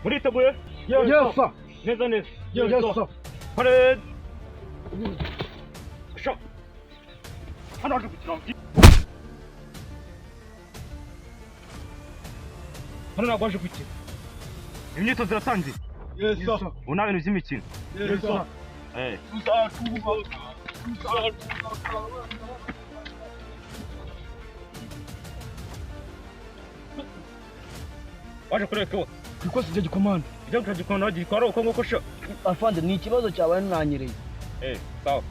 Muriteguye? Yes, sir. Neza neza. Yes, sir. Parade. Sha. Hano haje gukina. Hano ntabwo haje gukina. Imyitozo iratangiye. Yes, sir. Ubu nta bintu by'imikino. Yes, sir. Waje kureka wowe. Ikosi rya gikomando. Ibyo gikona wagiye kwara uko ngoko sha. Afande ni ikibazo cyabaye nanyereye. Sawa.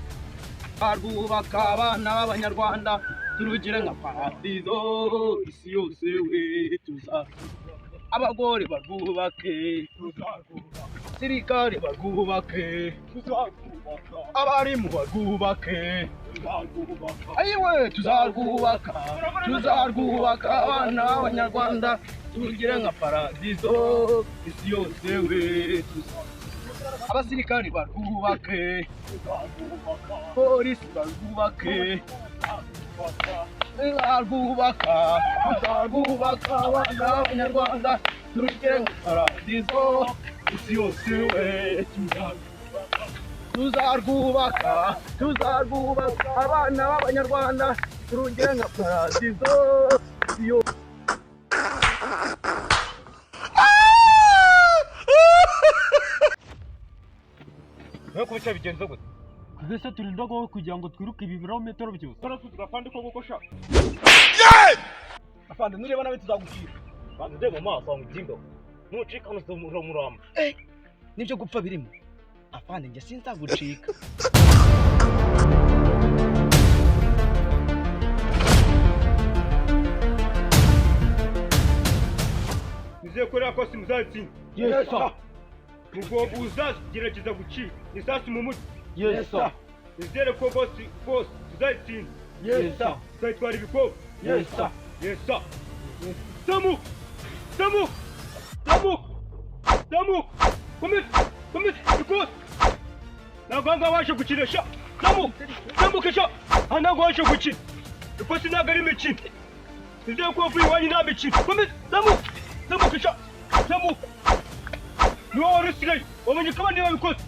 Arwubaka abana b'Abanyarwanda turugire nka paradizo isi yose we abagore barwubake sirikare barwubake abarimu barwubake ayiwe tuzarwubaka abana b'Abanyarwanda turugire nka paradizo isi yose we abasirikari barwubake polisi barwubake tuzarwubaka abana b'Abanyarwanda turugire nka paradizo isi yose we tuzarwubaka abana b'Abanyarwanda turugire nka paradizo isi yose. Kubica bigenze gute? Mbese turindaho kugira ngo twiruke ibi birometero byose. Barasubiza afande ko goko sha. Afande nureba nawe tuzagukira. Banze mu maso amujinga. Nucika nusumura muramba. Nibyo gupfa birimo. Afande njye sinzagucika. Nizeye ko rako simuzatsinda. Yes, sir. Mugomba uzagerageza gucika isasu mu mutwe. Yes, sir. Nizere ko boss tuzatsinda. Yes, sir. Tuzatwara ibikombe. Yes, sir. Yes, sir. Samu! Komeza! Ikose! Ntabwo aha ngaha waje gukinisha. Samu kesha! Aha ntabwo waje gukina. Ikose ntabwo ari imikino. Nizeye ko wavuye iwanyu nta mikino. Komeza! Samu kesha! Ni wowe wari usigaye. Wamenye ko abandi babikoze.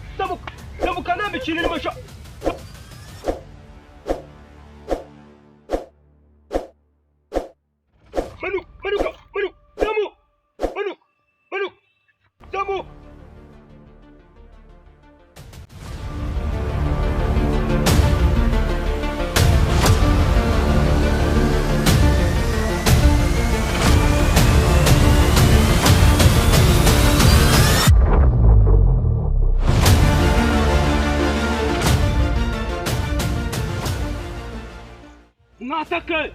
Samuka nta mikino irimo sha. Manuka! Samu! Mwatake!